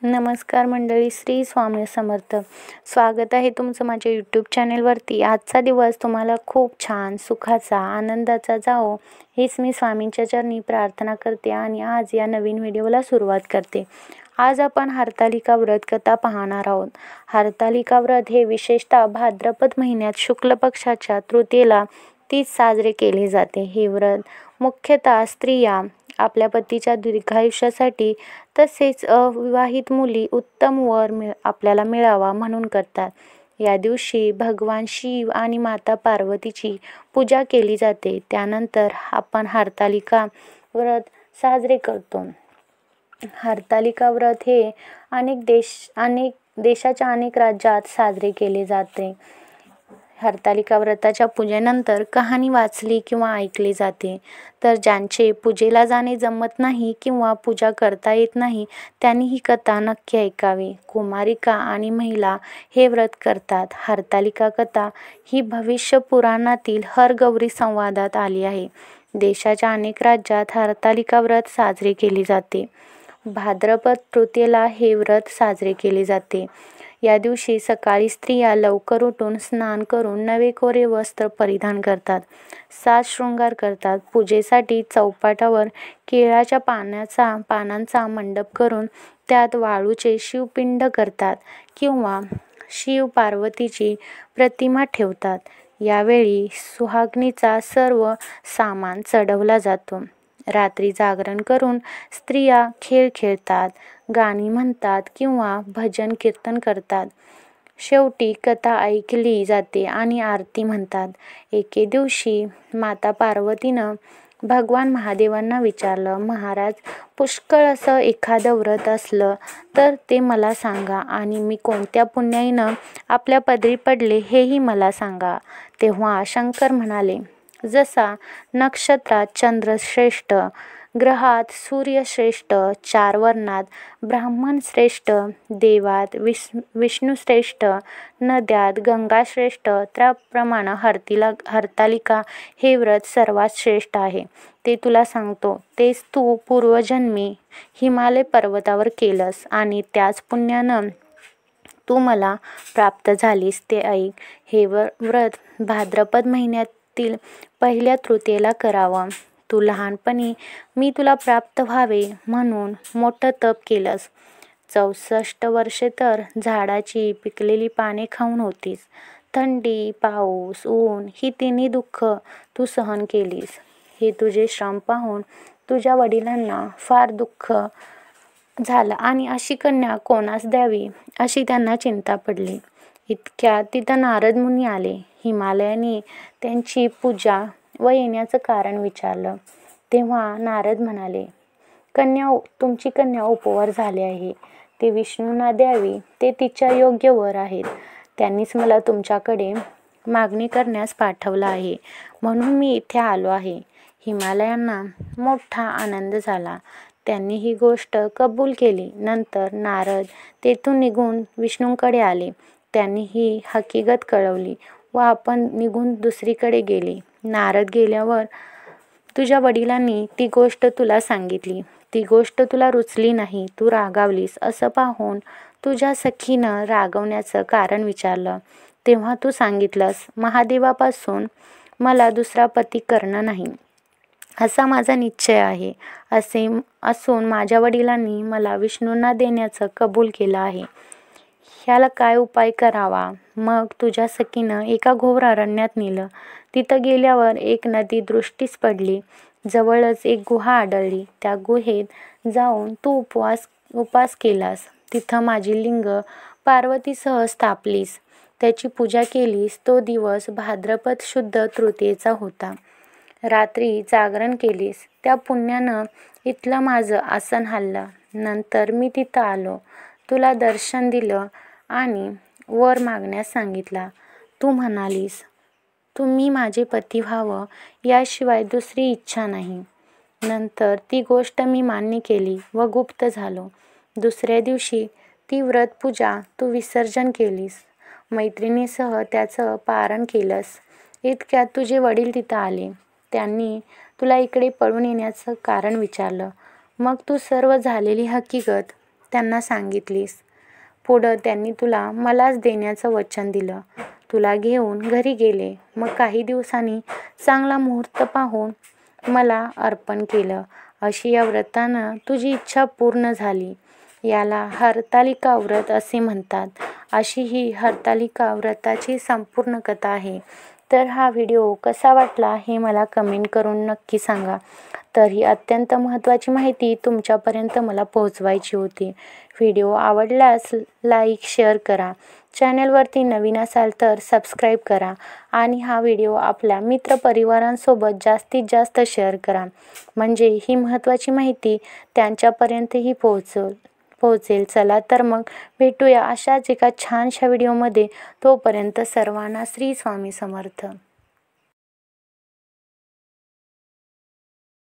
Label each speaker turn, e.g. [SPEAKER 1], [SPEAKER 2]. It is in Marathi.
[SPEAKER 1] नमस्कार मंडळी, श्री स्वामी समर्थ. स्वागत आहे तुमचं माझ्या यूट्यूब चॅनेलवरती. आजचा दिवस तुम्हाला खूप छान, सुखाचा, आनंदाचा जावो हीच मी स्वामींच्या चरणी प्रार्थना करते आणि आज या नवीन व्हिडिओला सुरुवात करते. आज आपण हरतालिका व्रत कथा पाहणार आहोत. हरतालिका व्रत हे विशेषतः भाद्रपद महिन्यात शुक्ल पक्षाच्या तृतीयेला तीच साजरे केले जाते. हे व्रत मुख्यतः स्त्रिया आपल्या पतीच्या दीर्घायुष्यासाठी तसेच अविवाहित मुली उत्तम वर आपल्याला मिळावा म्हणून करतात. या दिवशी भगवान शिव आणि माता पार्वतीची पूजा केली जाते. त्यानंतर आपण हरतालिका व्रत साजरे करतो. हरतालिका व्रत हे अनेक देशाच्या अनेक राज्यात साजरे केले जाते. हरतालिका व्रताच्या पूजेनंतर कहाणी वाचली किंवा ऐकली जाते. तर ज्यांचे पूजेला जाणे जमत नाही किंवा पूजा करता येत नाही त्यांनी ही कथा नक्की ऐकावी. कुमारिका आणि महिला हे व्रत करतात. हरतालिका कथा ही भविष्य पुराणातील हरगौरी संवादात आली आहे. देशाच्या अनेक राज्यात हरतालिका व्रत साजरे केले जाते. भाद्रपद तृतीयेला हे व्रत साजरे केले जाते. या दिवशी सकाळी स्त्रिया लवकर उठून स्नान करून नवे कोरे वस्त्र परिधान करतात. साज शृंगार करतात. पूजेसाठी चौपाटावर केळाच्या पानांचा मंडप करून त्यात वाळूचे शिवपिंड करतात किंवा शिव पार्वतीची प्रतिमा ठेवतात. यावेळी सुहागणीचा सर्व सामान चढवला जातो. रात्री जागरण करून स्त्रिया खेळ खेळतात, गाणी म्हणतात किंवा भजन कीर्तन करतात. शेवटी कथा ऐकली जाते आणि आरती म्हणतात. एके दिवशी माता पार्वतीनं भगवान महादेवांना विचारलं, महाराज, पुष्कळ असं एखादं व्रत असलं तर ते मला सांगा आणि मी कोणत्या पुण्याईनं आपल्या पदरी पडले हेही मला सांगा. तेव्हा शंकर म्हणाले, जसा नक्षत्रात चंद्र श्रेष्ठ, ग्रहात सूर्य श्रेष्ठ, 4 वर्णात ब्राह्मण श्रेष्ठ, देवात विष्णू श्रेष्ठ, नद्यात गंगा श्रेष्ठ, त्याप्रमाणे हरतालिका हे व्रत सर्वात श्रेष्ठ आहे. ते तुला सांगतो. तेच तू पूर्वजन्मी हिमालय पर्वतावर केलंस आणि त्याच पुण्यानं तू मला प्राप्त झालीस. ते ऐक. हे व्रत भाद्रपद महिन्यातील पहिल्या तृतीयेला करावं. तू लहानपणी मी तुला प्राप्त व्हावे म्हणून मोठं तप केलंस. 64 वर्षे तर झाडाची पिकलेली पाने खाऊन होतीस. थंडी, पाऊस, ऊन ही तिन्ही दुःख तू सहन केलीस. हे तुझे श्रम पाहून तुझ्या वडिलांना फार दुःख झालं आणि अशी कन्या कोणास द्यावी अशी त्यांना चिंता पडली. इतक्यात तिथं नारद मुनी आले. हिमालयाने त्यांची पूजा व येण्याचं कारण विचारलं. तेव्हा नारद म्हणाले, तुमची कन्या उपवर झाली आहे. ती विष्णूंना द्यावी. ते तिच्या योग्य वर आहेत. त्यांनीच मला तुमच्याकडे मागणी करण्यास पाठवलं आहे म्हणून मी इथे आलो आहे. हिमालयांना मोठा आनंद झाला. त्यांनी ही गोष्ट कबूल केली. नंतर नारद तेथून निघून विष्णूंकडे आले. त्यांनी ही हकीकत कळवली व आपण निघून दुसरीकडे गेले. नारद गेल्यावर तुझ्या वडिलांनी ती गोष्ट तुला सांगितली. ती गोष्ट तुला रुचली नाही. तू रागावलीस. असं पाहून तुझ्या सखीनं रागवण्याचं कारण विचारलं. तेव्हा तू सांगितलंस, महादेवापासून मला दुसरा पती करणं नाही असा माझा निश्चय आहे. असे असून माझ्या वडिलांनी मला विष्णूंना देण्याचं कबूल केलं आहे. ह्याला काय उपाय करावा? मग तुझ्या सखीनं एका घोर अरण्यात नेलं. तिथं गेल्यावर एक नदी दृष्टीस पडली. जवळच एक गुहा आढळली. त्या गुहेत जाऊन तू उपास केलास. तिथं माझी लिंग पार्वतीसह स्थापलीस. त्याची पूजा केलीस. तो दिवस भाद्रपद शुद्ध तृतीयेचा होता. रात्री जागरण केलीस. त्या पुण्यानं इथलं माझं आसन हललं. नंतर मी तिथं आलो. तुला दर्शन दिलं आणि वर मागण्यास सांगितला. तू म्हणालीस, तुम्ही माझे पती व्हावं याशिवाय दुसरी इच्छा नाही. नंतर ती गोष्ट मी मान्य केली व गुप्त झालो. दुसऱ्या दिवशी ती व्रतपूजा तू विसर्जन केलीस. मैत्रिणीसह त्याचं पारण केलंस. इतक्यात तुझे वडील तिथं आले. त्यांनी तुला इकडे पळून येण्याचं कारण विचारलं. मग तू सर्व झालेली हकीकत त्यांना सांगितलीस. पुढं त्यांनी तुला मलाच देण्याचं वचन दिलं. तुला घेऊन घरी गेले. मग काही दिवसांनी चांगला मुहूर्त पाहून मला अर्पण केलं. अशी या व्रतानं तुझी इच्छा पूर्ण झाली. याला हरतालिका व्रत असे म्हणतात. अशी ही हरतालिका व्रताची संपूर्ण कथा आहे. तर हा व्हिडिओ कसा वाटला हे मला कमेंट करून नक्की सांगा. तर ही अत्यंत महत्त्वाची माहिती तुमच्यापर्यंत मला पोहोचवायची होती. व्हिडिओ आवडल्यास लाईक शेअर करा. चॅनलवरती नवीन असाल तर सबस्क्राईब करा आणि हा व्हिडिओ आपल्या मित्रपरिवारांसोबत जास्तीत जास्त शेअर करा. म्हणजे ही महत्त्वाची माहिती त्यांच्यापर्यंतही पोहोचेल. चला तर मग भेटूया अशाच एका छानशा व्हिडिओमध्ये. तोपर्यंत सर्वांना श्री स्वामी समर्थ.